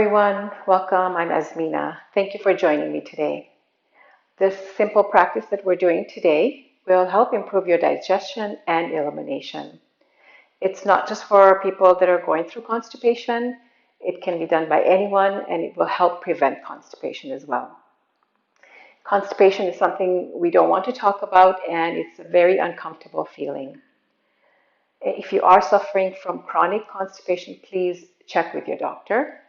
everyone, welcome. I'm Azmina. Thank you for joining me today. This simple practice that we're doing today will help improve your digestion and elimination. It's not just for people that are going through constipation, it can be done by anyone and it will help prevent constipation as well. Constipation is something we don't want to talk about and it's a very uncomfortable feeling. If you are suffering from chronic constipation, please check with your doctor.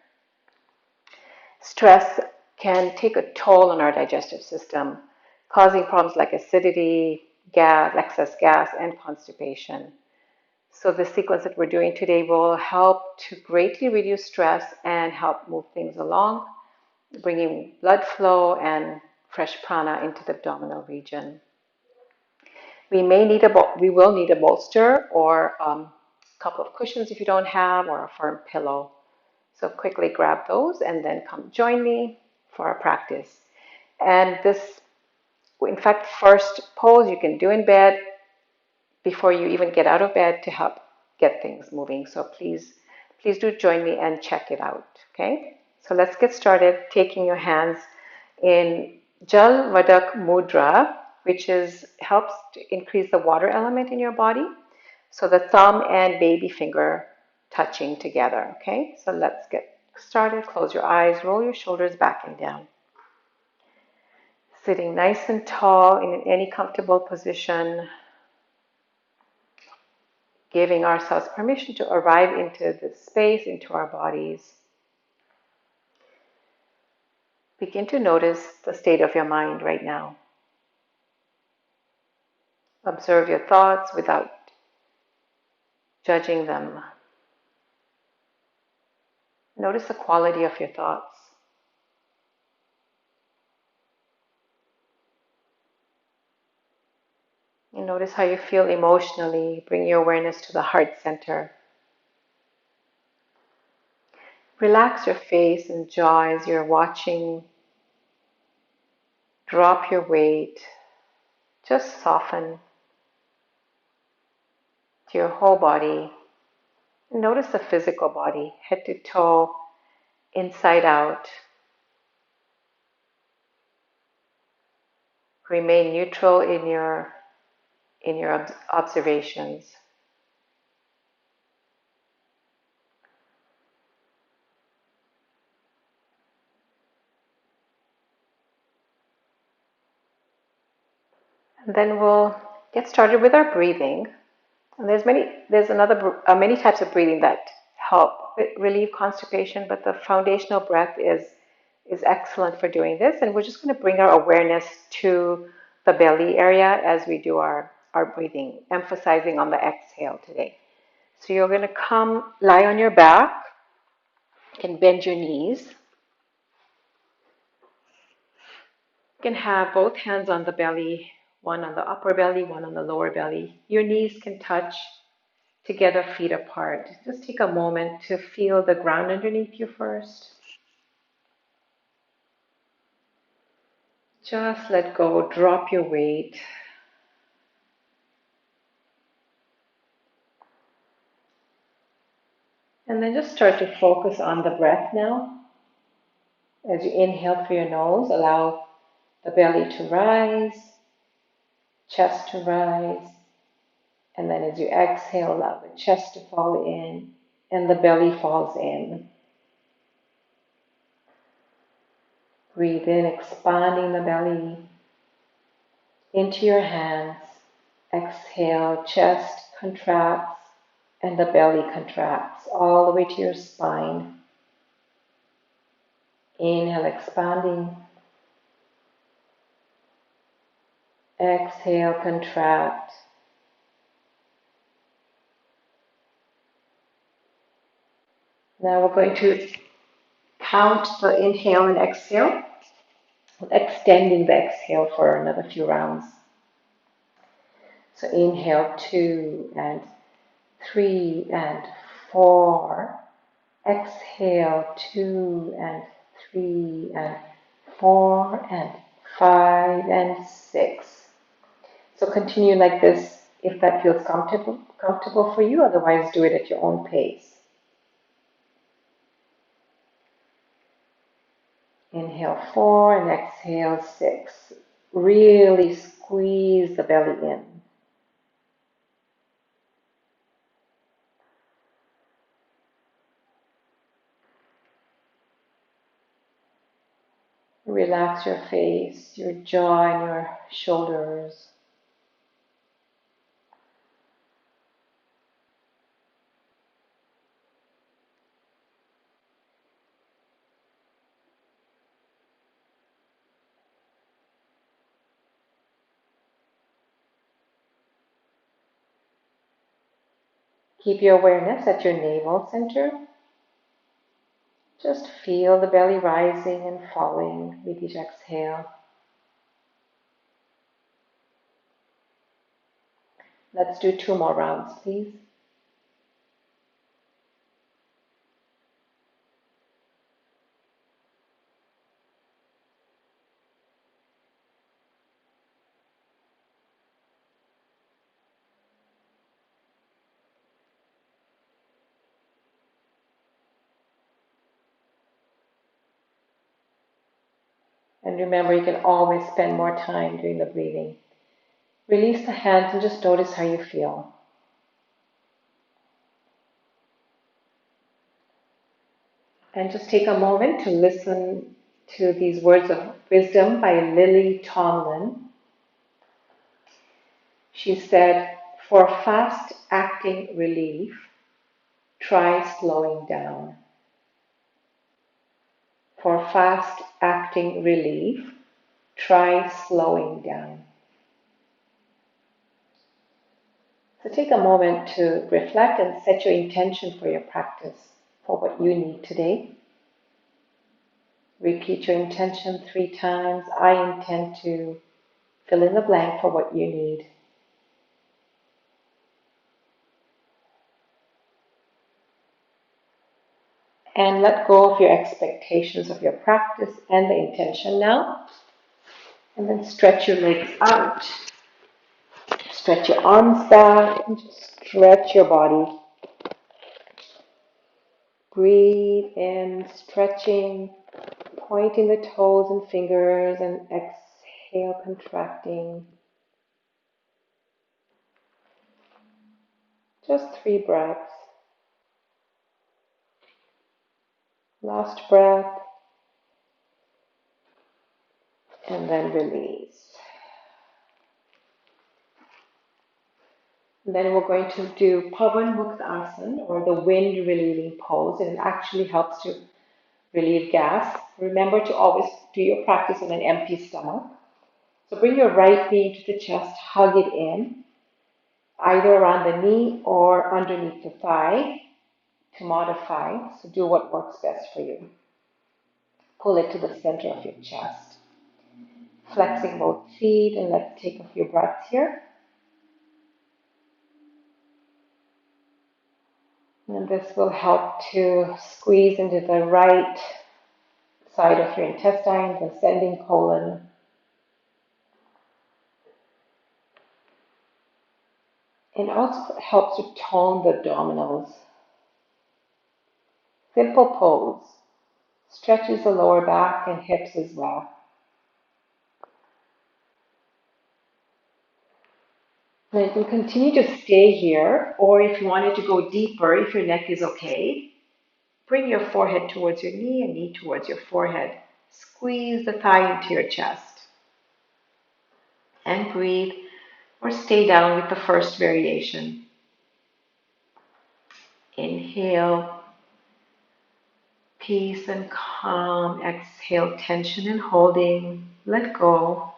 Stress can take a toll on our digestive system, causing problems like acidity, gas, excess gas, and constipation. So the sequence that we're doing today will help to greatly reduce stress and help move things along, bringing blood flow and fresh prana into the abdominal region. We will need a bolster or a couple of cushions if you don't have, or a firm pillow. So quickly grab those and then come join me for our practice. And this, in fact, first pose you can do in bed before you even get out of bed to help get things moving. So please do join me and check it out. Okay? So let's get started taking your hands in Jal Vadak Mudra, which helps to increase the water element in your body. So the thumb and baby finger touching together. Okay? So let's get started. Close your eyes, roll your shoulders back and down. Sitting nice and tall in any comfortable position, giving ourselves permission to arrive into this space, into our bodies. Begin to notice the state of your mind right now. Observe your thoughts without judging them. Notice the quality of your thoughts. And notice how you feel emotionally. Bring your awareness to the heart center. Relax your face and jaw as you're watching. Drop your weight. Just soften to your whole body. And notice the physical body, head to toe, inside out. Remain neutral in your observations. And then we'll get started with our breathing. And there's many types of breathing that help relieve constipation, but the foundational breath is excellent for doing this. And we're just going to bring our awareness to the belly area as we do our breathing, emphasizing on the exhale today. So you're going to lie on your back. You can bend your knees. You can have both hands on the belly, one on the upper belly, one on the lower belly. Your knees can touch together, feet apart. Just take a moment to feel the ground underneath you first. Just let go, drop your weight. And then just start to focus on the breath now. As you inhale through your nose, allow the belly to rise, chest to rise. And then as you exhale, allow the chest to fall in and the belly falls in. Breathe in, expanding the belly into your hands. Exhale, chest contracts and the belly contracts all the way to your spine. Inhale, expanding. Exhale, contract. Now we're going to count the inhale and exhale, extending the exhale for another few rounds. So inhale 2 and 3 and 4. Exhale 2 and 3 and 4 and 5 and 6. So continue like this if that feels comfortable for you. Otherwise, do it at your own pace. Inhale 4 and exhale 6. Really squeeze the belly in. Relax your face, your jaw, and your shoulders. Keep your awareness at your navel center. Just feel the belly rising and falling with each exhale. Let's do 2 more rounds, please. And remember, you can always spend more time doing the breathing. Release the hands and just notice how you feel. And just take a moment to listen to these words of wisdom by Lily Tomlin. She said, "For fast-acting relief, try slowing down. For fast-acting relief, try slowing down." So take a moment to reflect and set your intention for your practice, for what you need today. Repeat your intention 3 times. I intend to fill in the blank for what you need. And let go of your expectations of your practice and the intention now. And then stretch your legs out. Stretch your arms back and just stretch your body. Breathe in, stretching, pointing the toes and fingers, and exhale, contracting. Just 3 breaths. Last breath. And then release. And then we're going to do Pavan Muktasana, or the wind relieving pose, and it actually helps to relieve gas. Remember to always do your practice on an empty stomach. So bring your right knee to the chest, hug it in, either around the knee or underneath the thigh to modify. So do what works best for you. Pull it to the center of your chest. Flexing both feet, and let's take a few breaths here. And this will help to squeeze into the right side of your intestines, ascending colon. It also helps to tone the abdominals. Simple pose. Stretches the lower back and hips as well. Now you can continue to stay here, or if you wanted to go deeper, if your neck is okay, bring your forehead towards your knee and knee towards your forehead. Squeeze the thigh into your chest. And breathe, or stay down with the first variation. Inhale, peace and calm. Exhale, tension and holding. Let go.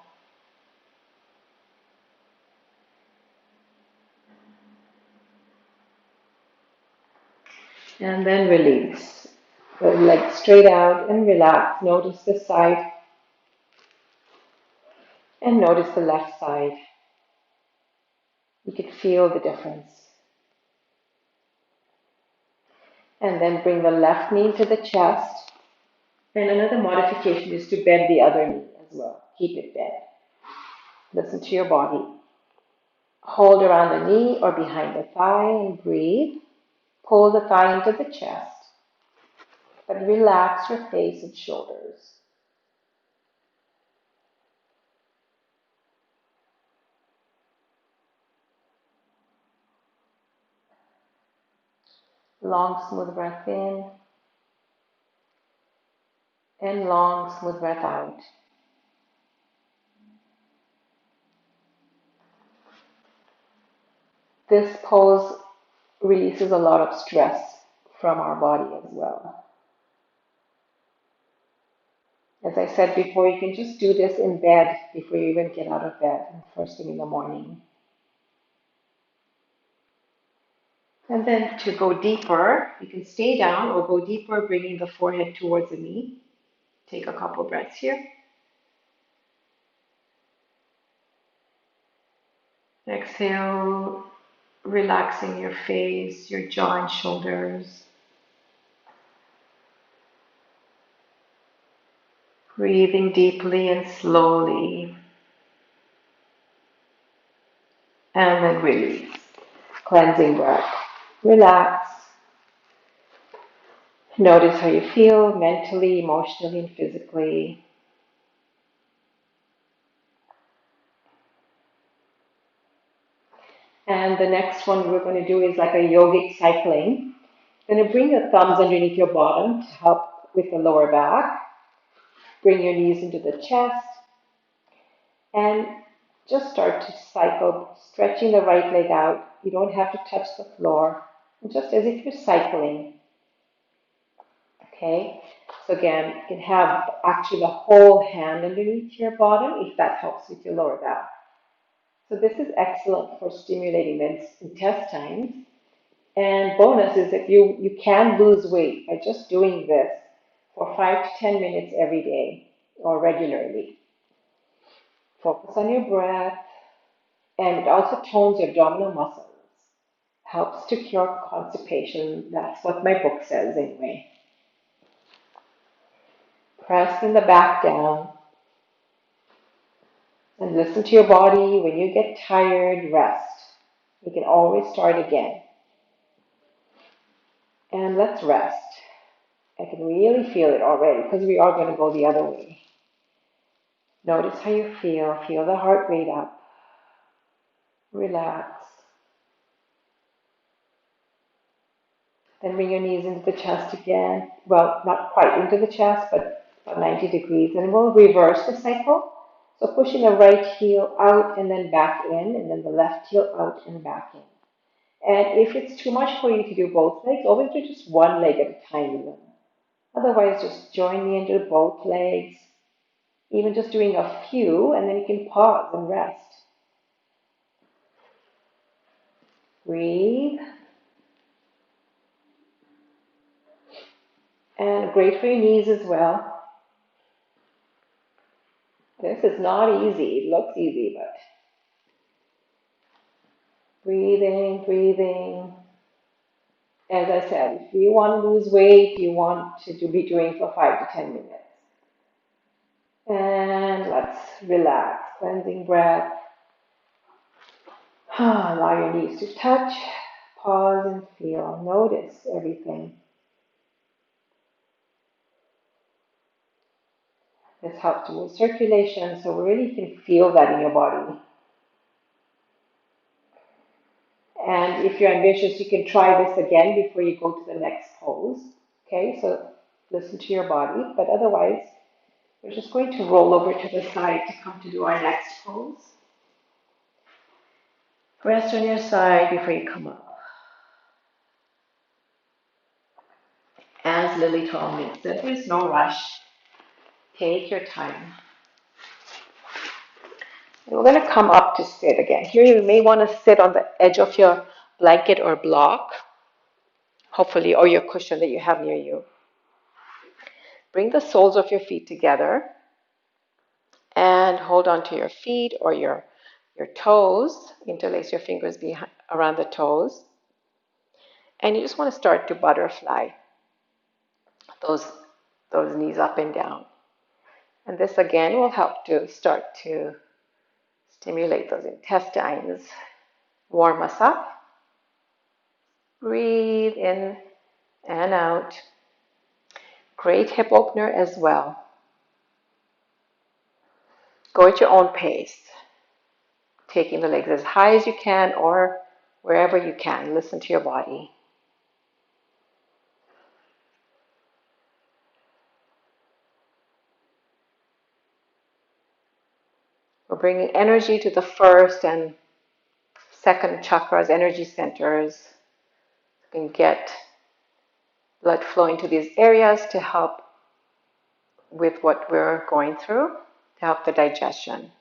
And then release. The legs straight out and relax. Notice the side and notice the left side. You can feel the difference. And then bring the left knee to the chest. And another modification is to bend the other knee as well. Keep it bent. Listen to your body. Hold around the knee or behind the thigh and breathe. Pull the thigh into the chest, but relax your face and shoulders. Long, smooth breath in, and long, smooth breath out. This pose releases a lot of stress from our body as well. As I said before, you can just do this in bed before you even get out of bed, first thing in the morning. And then to go deeper, you can stay down or go deeper, bringing the forehead towards the knee. Take a couple breaths here. Exhale, relaxing your face, your jaw and shoulders. Breathing deeply and slowly. And then release. Cleansing breath. Relax. Notice how you feel mentally, emotionally, and physically. And the next one we're going to do is like a yogic cycling. You're going to bring your thumbs underneath your bottom to help with the lower back. Bring your knees into the chest. And just start to cycle, stretching the right leg out. You don't have to touch the floor. Just as if you're cycling. Okay? So again, you can have actually the whole hand underneath your bottom if that helps with your lower back. So this is excellent for stimulating the intestines. And bonus is that you can lose weight by just doing this for 5 to 10 minutes every day or regularly. Focus on your breath, and it also tones your abdominal muscles. Helps to cure constipation. That's what my book says anyway. Press in the back down. And listen to your body. When you get tired, rest. You can always start again. And let's rest. I can really feel it already because we are going to go the other way. Notice how you feel. Feel the heart rate up. Relax. Then bring your knees into the chest again. Well, not quite into the chest, but about 90 degrees. And we'll reverse the cycle. So pushing the right heel out and then back in, and then the left heel out and back in. And if it's too much for you to do both legs, always do just one leg at a time even. Otherwise, just join me into both legs. Even just doing a few, and then you can pause and rest. Breathe. And great for your knees as well. This is not easy. It looks easy, but breathing, breathing. As I said, if you want to lose weight, you want to be doing for 5 to 10 minutes. And let's relax. Cleansing breath. Allow your knees to touch. Pause and feel. Notice everything. This helps with circulation, so really you can feel that in your body. And if you're ambitious, you can try this again before you go to the next pose. Okay, so listen to your body, but otherwise, we're just going to roll over to the side to come to do our next pose. Rest on your side before you come up. As Lily told me, there is no rush. Take your time. We're going to come up to sit again. Here you may want to sit on the edge of your blanket or block, hopefully, or your cushion that you have near you. Bring the soles of your feet together and hold on to your feet or your toes. Interlace your fingers behind, around the toes. And you just want to start to butterfly those knees up and down. And this again will help to start to stimulate those intestines. Warm us up. Breathe in and out. Great hip opener as well. Go at your own pace, taking the legs as high as you can or wherever you can. Listen to your body. We're bringing energy to the first and second chakras, energy centers. You can get blood flowing to these areas to help with what we're going through, to help the digestion.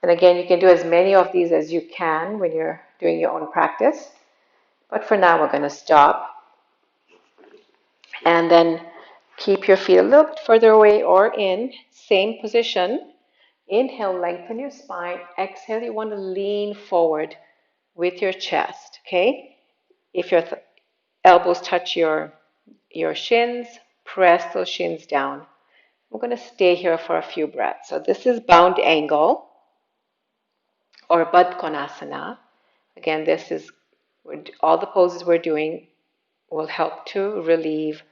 And again, you can do as many of these as you can when you're doing your own practice. But for now, we're going to stop. And then keep your feet a little bit further away or in, same position. Inhale, lengthen your spine. Exhale, you want to lean forward with your chest, okay? If your elbows touch your shins, press those shins down. We're going to stay here for a few breaths. So this is bound angle or Baddha Konasana. Again, this is all the poses we're doing will help to relieve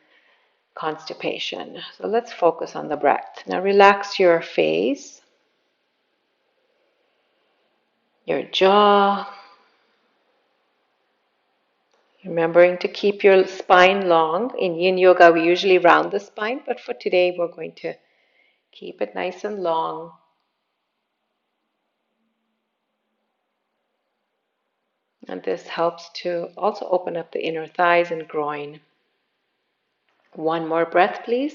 constipation. So let's focus on the breath. Now relax your face, your jaw, remembering to keep your spine long. In Yin Yoga, we usually round the spine, but for today, we're going to keep it nice and long. And this helps to also open up the inner thighs and groin. One more breath, please.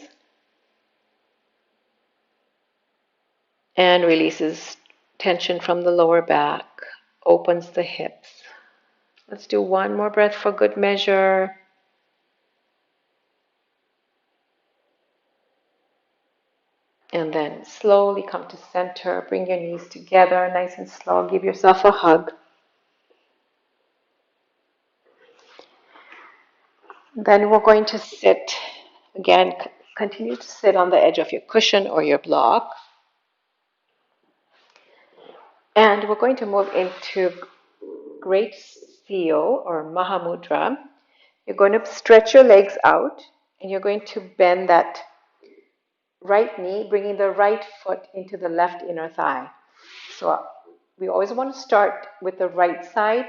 And releases tension from the lower back, opens the hips. Let's do one more breath for good measure. And then slowly come to center. Bring your knees together, nice and slow. Give yourself a hug. Then we're going to sit. Again, continue to sit on the edge of your cushion or your block. And we're going to move into Great Seal or Mahamudra. You're going to stretch your legs out and you're going to bend that right knee, bringing the right foot into the left inner thigh. So we always want to start with the right side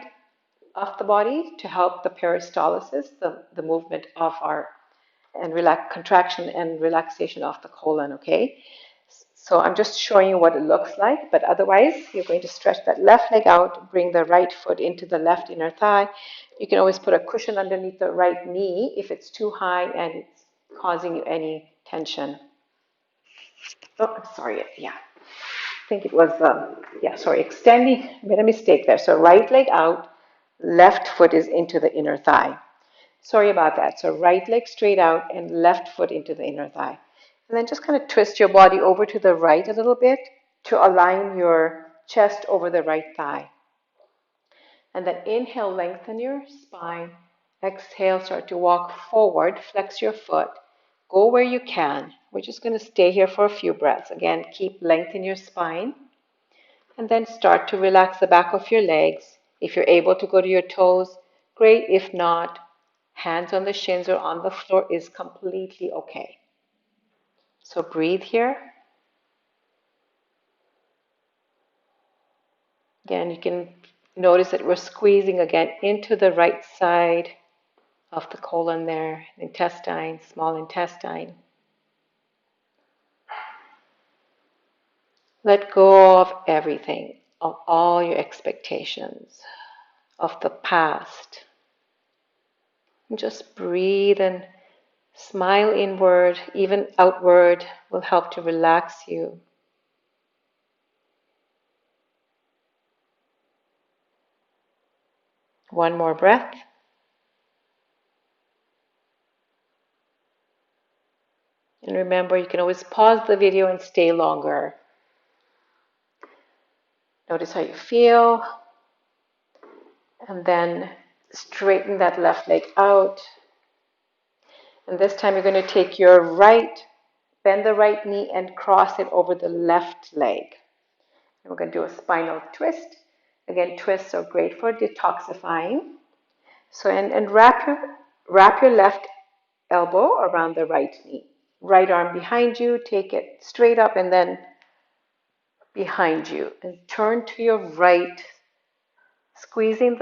of the body to help the peristalsis, the movement of our and contraction and relaxation of the colon, okay? So I'm just showing you what it looks like, but otherwise you're going to stretch that left leg out, bring the right foot into the left inner thigh. You can always put a cushion underneath the right knee if it's too high and it's causing you any tension. Oh, I'm sorry, yeah. I think it was, extending, made a mistake there. So right leg out, left foot is into the inner thigh. Sorry about that. So right leg straight out and left foot into the inner thigh. And then just kind of twist your body over to the right a little bit to align your chest over the right thigh. And then inhale, lengthen your spine. Exhale, start to walk forward, flex your foot. Go where you can. We're just going to stay here for a few breaths. Again, keep lengthening your spine. And then start to relax the back of your legs. If you're able to go to your toes, great. If not, hands on the shins or on the floor is completely okay. So breathe here. Again, you can notice that we're squeezing again into the right side of the colon there, intestine, small intestine. Let go of everything, of all your expectations, of the past. And just breathe and smile inward, even outward will help to relax you. One more breath. And remember, you can always pause the video and stay longer. Notice how you feel. And then straighten that left leg out. And this time you're going to take your right, bend the right knee and cross it over the left leg. And we're going to do a spinal twist. Again, twists are great for detoxifying. So, and wrap your left elbow around the right knee. Right arm behind you, take it straight up and then behind you. And turn to your right, squeezing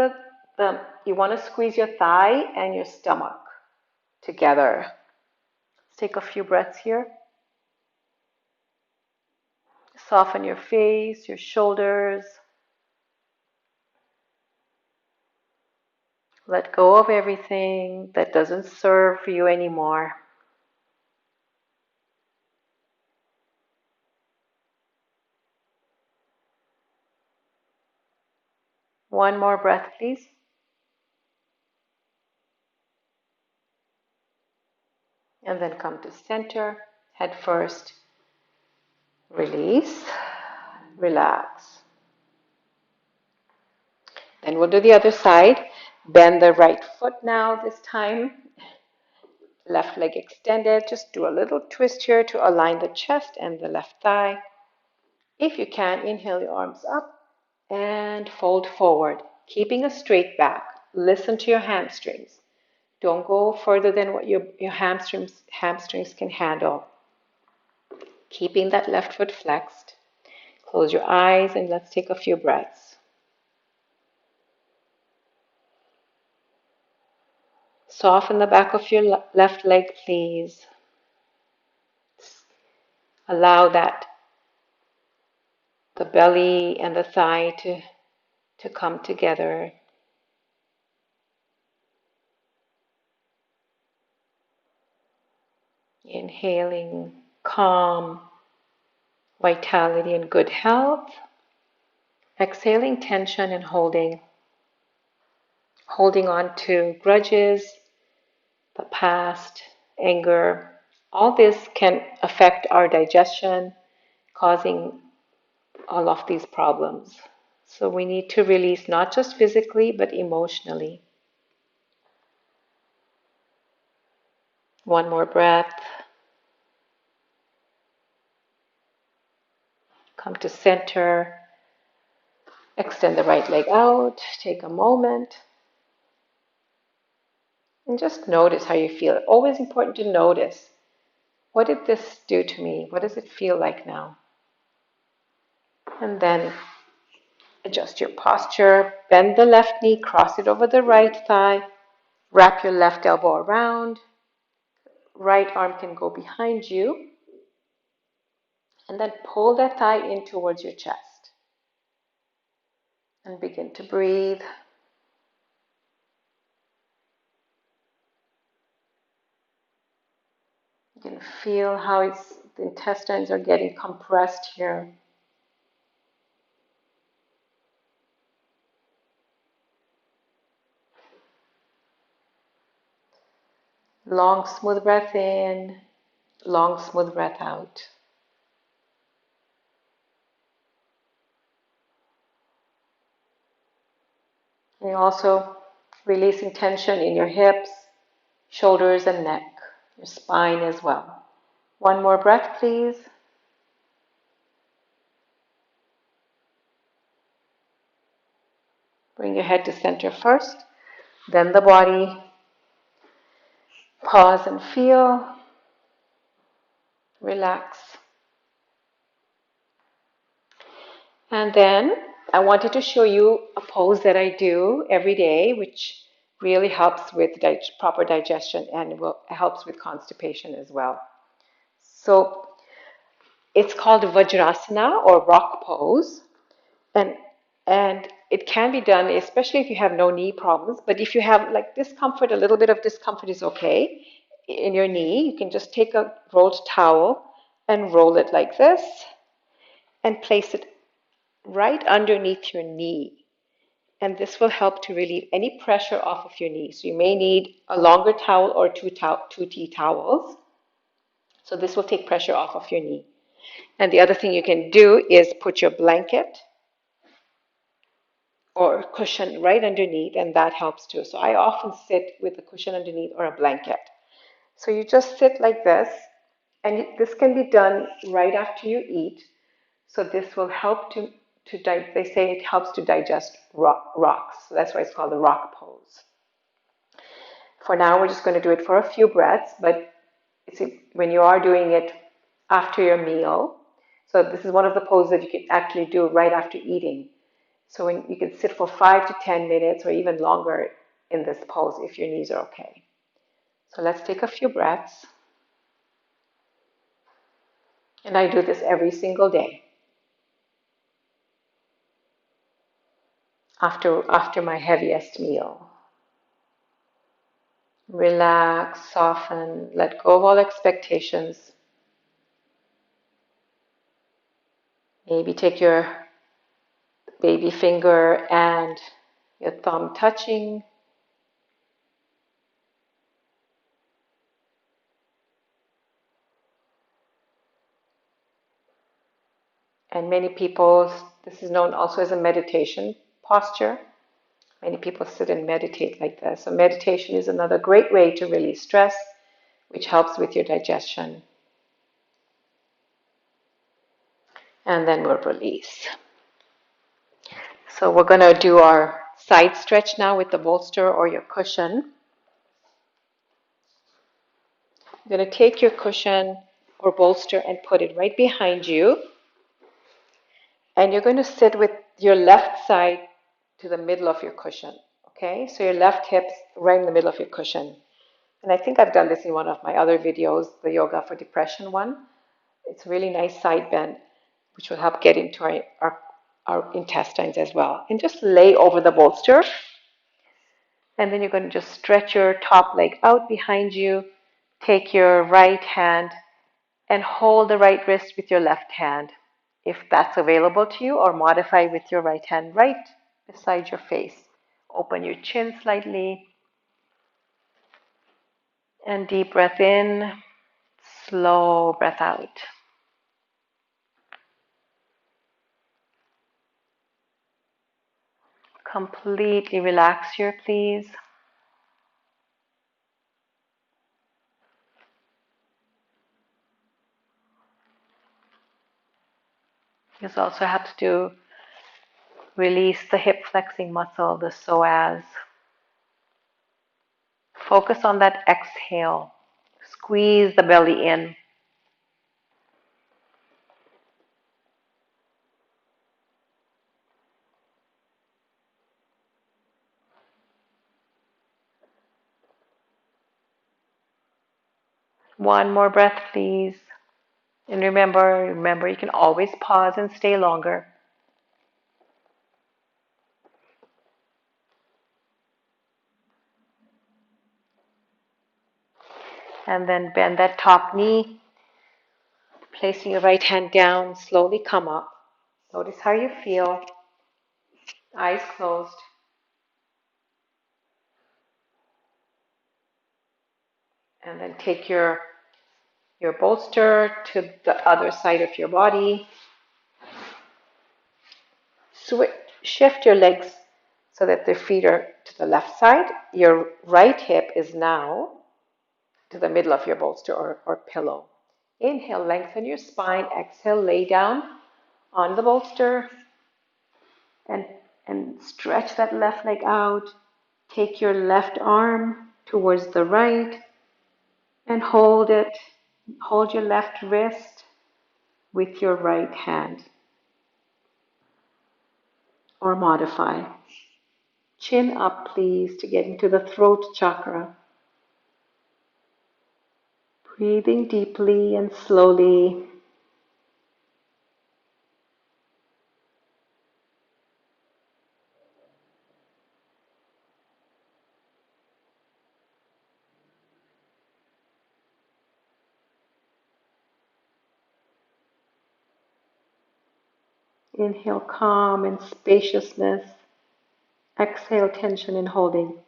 you want to squeeze your thigh and your stomach together. Let's take a few breaths here. Soften your face, your shoulders. Let go of everything that doesn't serve you anymore. One more breath, please. And then come to center, head first. Release, relax. Then we'll do the other side. Bend the right foot now this time. Left leg extended. Just do a little twist here to align the chest and the left thigh. If you can, inhale your arms up and fold forward, keeping a straight back. Listen to your hamstrings. Don't go further than what your hamstrings can handle. Keeping that left foot flexed. Close your eyes and let's take a few breaths. Soften the back of your left leg, please. Allow the belly and the thigh to come together. Inhaling calm, vitality, and good health. Exhaling tension and holding on to grudges, the past, anger. All this can affect our digestion, causing all of these problems. So we need to release not just physically, but emotionally. One more breath. Come to center. Extend the right leg out. Take a moment. And just notice how you feel. Always important to notice. What did this do to me? What does it feel like now? And then adjust your posture. Bend the left knee, cross it over the right thigh. Wrap your left elbow around. Right arm can go behind you. And then pull that thigh in towards your chest. And begin to breathe. You can feel how the intestines are getting compressed here. Long, smooth breath in. Long, smooth breath out. And you're also releasing tension in your hips, shoulders, and neck, your spine as well. One more breath, please. Bring your head to center first, then the body. Pause and feel. Relax. And then I wanted to show you a pose that I do every day, which really helps with proper digestion and helps with constipation as well. So it's called Vajrasana or rock pose. And it can be done, especially if you have no knee problems. But if you have like discomfort, a little bit of discomfort is okay in your knee. You can just take a rolled towel and roll it like this and place it right underneath your knee. And this will help to relieve any pressure off of your knee. So you may need a longer towel or two tea towels. So this will take pressure off of your knee. And the other thing you can do is put your blanket or cushion right underneath, and that helps too. So I often sit with a cushion underneath or a blanket. So you just sit like this, and this can be done right after you eat. So this will help they say it helps to digest rocks. So that's why it's called the rock pose. For now, we're just going to do it for a few breaths, but when you are doing it after your meal, so this is one of the poses that you can actually do right after eating. So when you can sit for 5 to 10 minutes or even longer in this pose if your knees are okay. So let's take a few breaths. And I do this every single day. after my heaviest meal. Relax, soften, let go of all expectations. Maybe take your baby finger and your thumb touching. And many people, this is known also as a meditation posture. Many people sit and meditate like this. So meditation is another great way to release stress, which helps with your digestion. And then we'll release. So we're going to do our side stretch now with the bolster or your cushion. You're going to take your cushion or bolster and put it right behind you. And you're going to sit with your left side to the middle of your cushion. Okay, so your left hip's right in the middle of your cushion. And I think I've done this in one of my other videos, the yoga for depression one. It's a really nice side bend, which will help get into our intestines as well. And just lay over the bolster. And then you're going to just stretch your top leg out behind you. Take your right hand and hold the right wrist with your left hand, if that's available to you, or modify with your right hand right beside your face. Open your chin slightly. And deep breath in, slow breath out. Completely relax here, please. You also have to release the hip flexing muscle, the psoas. Focus on that exhale. Squeeze the belly in. One more breath, please. And remember, you can always pause and stay longer. And then bend that top knee, placing your right hand down, slowly come up. Notice how you feel. Eyes closed. And then take your bolster to the other side of your body. Shift your legs so that the feet are to the left side. Your right hip is now to the middle of your bolster or pillow. Inhale, lengthen your spine. Exhale, lay down on the bolster and stretch that left leg out. Take your left arm towards the right and hold it. Hold your left wrist with your right hand. Or modify. Chin up, please, to get into the throat chakra. Breathing deeply and slowly. Inhale, calm and spaciousness. Exhale, tension and holding.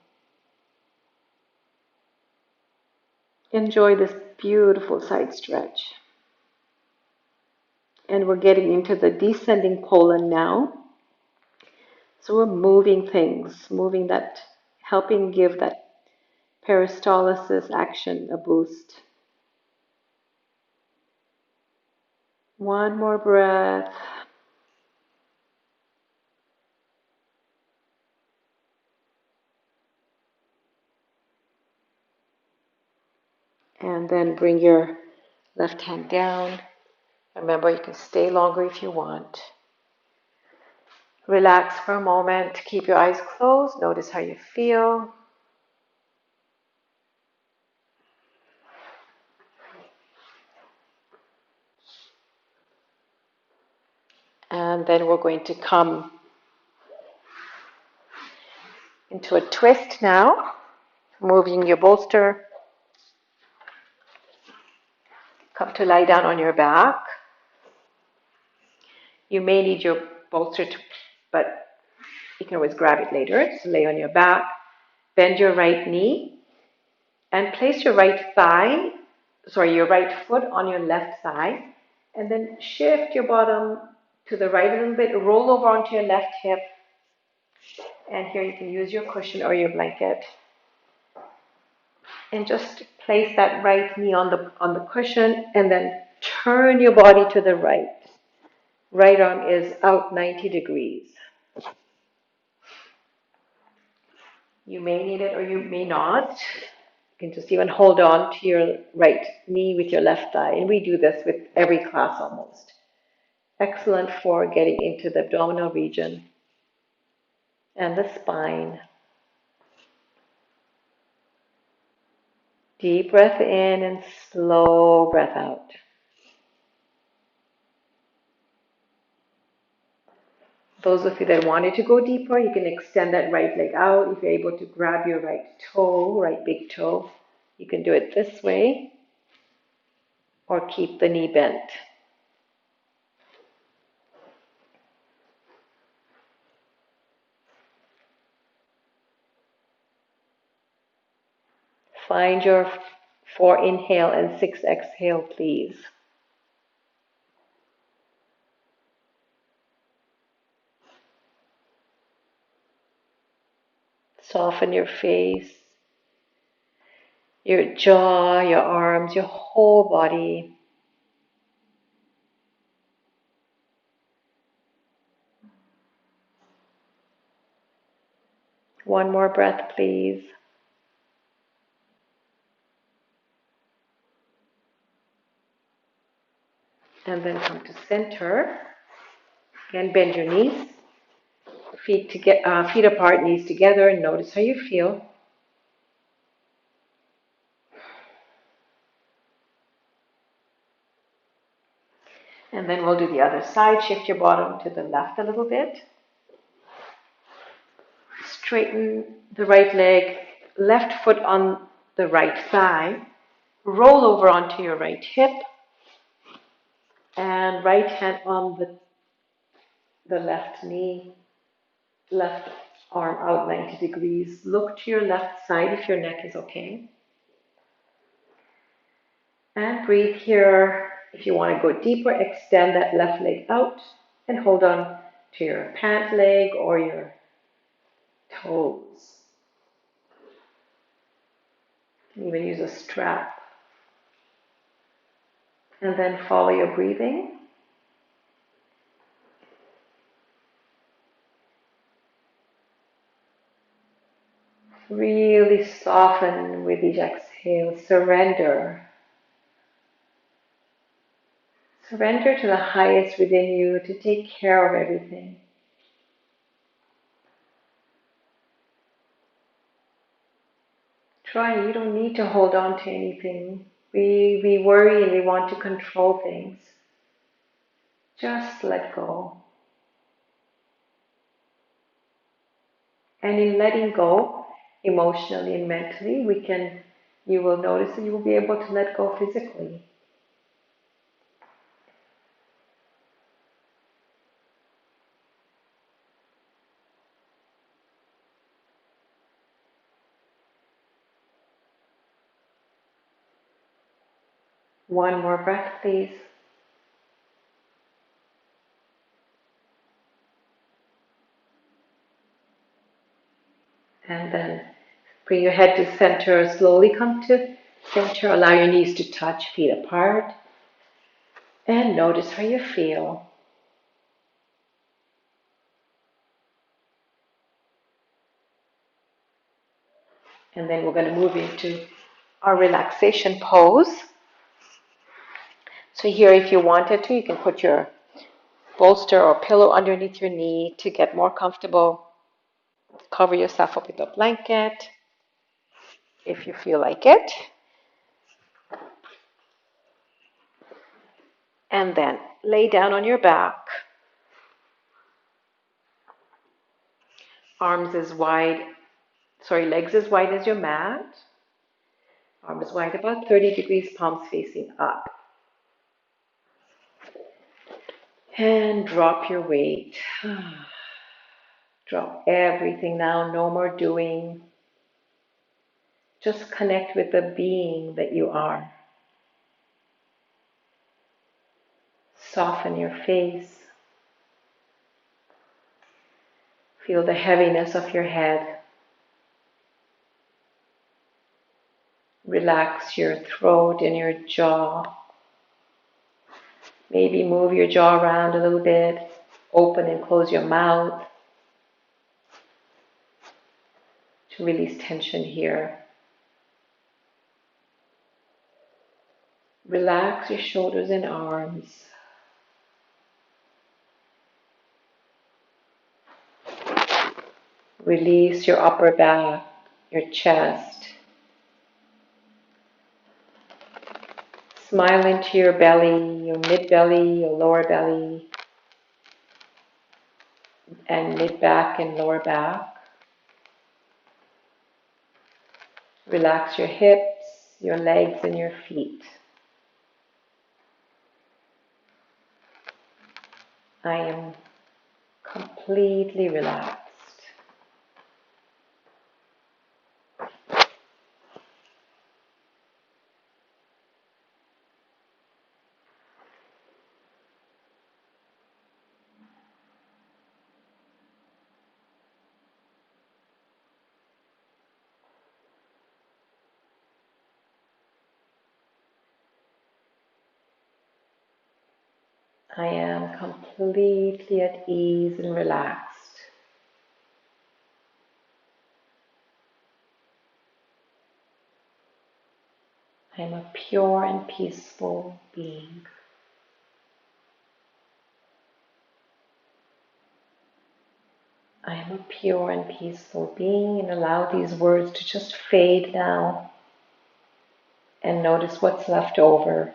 Enjoy this beautiful side stretch. And we're getting into the descending colon now. So we're moving things, helping give that peristalsis action a boost. One more breath. And then bring your left hand down. Remember, you can stay longer if you want. Relax for a moment. Keep your eyes closed. Notice how you feel. And then we're going to come into a twist now, moving your bolster. Come to lie down on your back. You may need your bolster, but you can always grab it later. So lay on your back, bend your right knee, and place your right foot on your left thigh, and then shift your bottom to the right a little bit, roll over onto your left hip, and here you can use your cushion or your blanket, and just place that right knee on the cushion, and then turn your body to the right. Right arm is out 90 degrees. You may need it or you may not. You can just even hold on to your right knee with your left thigh. And we do this with every class almost. Excellent for getting into the abdominal region and the spine. Deep breath in and slow breath out. Those of you that wanted to go deeper, you can extend that right leg out. If you're able to grab your right toe, right big toe, you can do it this way or keep the knee bent. Find your 4 inhale and 6 exhale, please. Soften your face, your jaw, your arms, your whole body. One more breath, please. And then come to center. Again, bend your knees. Feet apart, knees together, and notice how you feel. And then we'll do the other side. Shift your bottom to the left a little bit. Straighten the right leg, left foot on the right thigh. Roll over onto your right hip. And right hand on the left knee, left arm out 90 degrees. Look to your left side if your neck is okay. And breathe here. If you want to go deeper, extend that left leg out and hold on to your pant leg or your toes. You can even use a strap. And then follow your breathing. Really soften with each exhale. Surrender. Surrender to the highest within you to take care of everything. Try, you don't need to hold on to anything. We worry and we want to control things. Just let go. And in letting go, emotionally and mentally, you will notice that you will be able to let go physically. One more breath, please. And then bring your head to center. Slowly come to center. Allow your knees to touch, feet apart. And notice how you feel. And then we're going to move into our relaxation pose. So here, if you wanted to, you can put your bolster or pillow underneath your knee to get more comfortable. Cover yourself up with a blanket if you feel like it. And then lay down on your back. Arms as wide Legs as wide as your mat. Arms wide about 30 degrees, palms facing up. And drop your weight. Drop everything now, no more doing. Just connect with the being that you are. Soften your face. Feel the heaviness of your head. Relax your throat and your jaw. Maybe move your jaw around a little bit. Open and close your mouth to release tension here. Relax your shoulders and arms. Release your upper back, your chest. Smile into your belly, your mid-belly, your lower belly, and mid-back and lower back. Relax your hips, your legs, and your feet. I am completely relaxed. I am completely at ease and relaxed. I am a pure and peaceful being. I am a pure and peaceful being, and allow these words to just fade now and notice what's left over.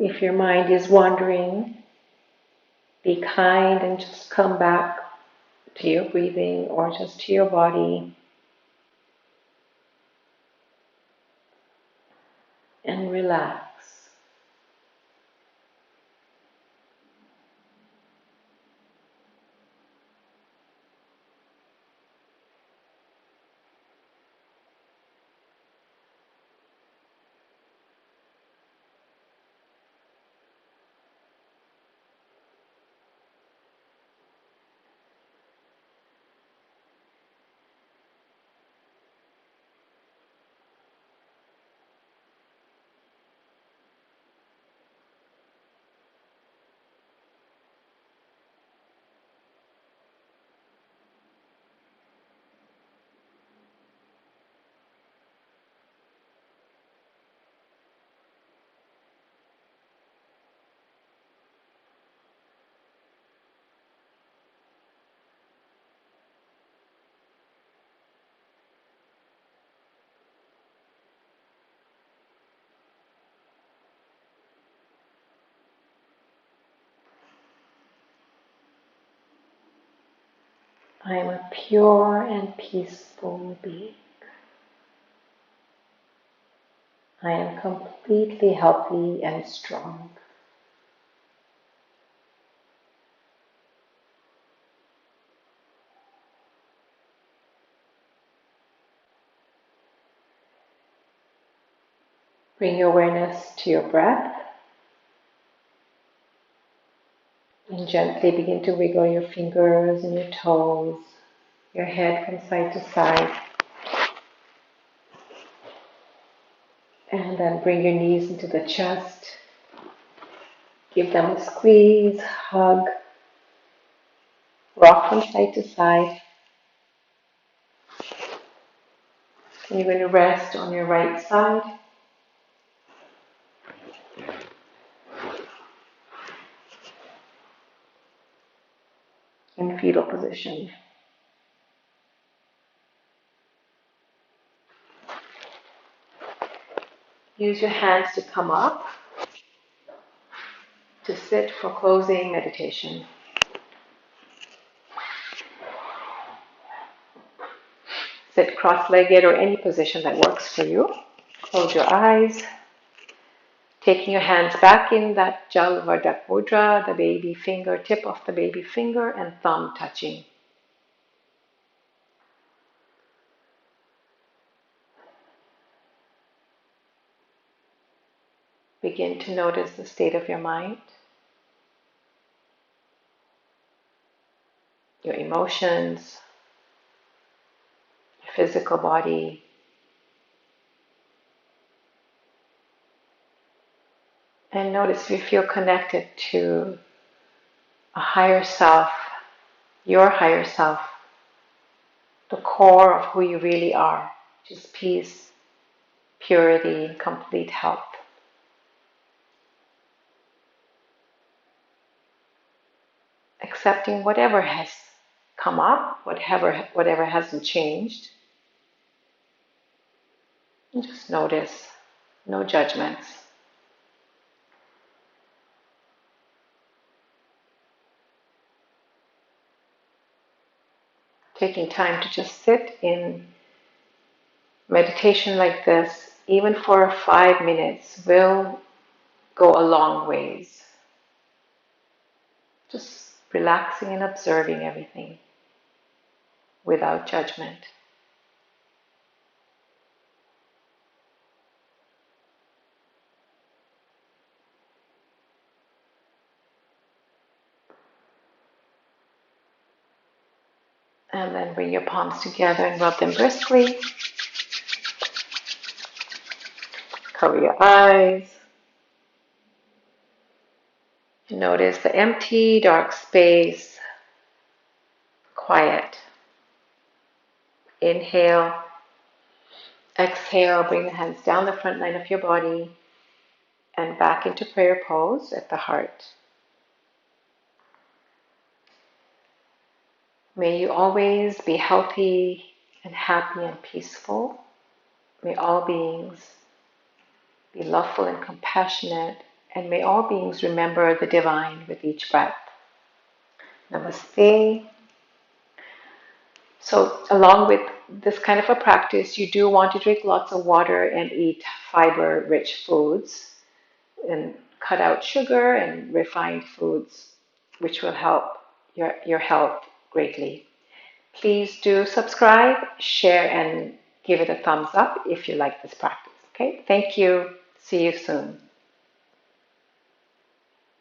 If your mind is wandering, be kind and just come back to your breathing or just to your body and relax. I am a pure and peaceful being. I am completely healthy and strong. Bring your awareness to your breath and gently begin to wiggle your fingers and your toes, your head from side to side. And then bring your knees into the chest. Give them a squeeze, hug, rock from side to side. And you're going to rest on your right side. In fetal position. Use your hands to come up to sit for closing meditation. Sit cross-legged or any position that works for you. Close your eyes. Taking your hands back in that Jalvardak Mudra, the baby finger, tip of the baby finger and thumb touching. Begin to notice the state of your mind, your emotions, your physical body. And notice if you feel connected to a higher self, your higher self, the core of who you really are, which is peace, purity, complete health. Accepting whatever has come up, whatever hasn't changed. And just notice, no judgments. Taking time to just sit in meditation like this, even for 5 minutes, will go a long ways. Just relaxing and observing everything without judgment. And then bring your palms together and rub them briskly. Cover your eyes. Notice the empty, dark space. Quiet. Inhale. Exhale. Bring the hands down the front line of your body and back into prayer pose at the heart. May you always be healthy and happy and peaceful. May all beings be loveful and compassionate, and may all beings remember the divine with each breath. Namaste. So along with this kind of a practice, you do want to drink lots of water and eat fiber-rich foods and cut out sugar and refined foods, which will help your health greatly. Please do subscribe, share, and give it a thumbs up if you like this practice. Okay, thank you. See you soon.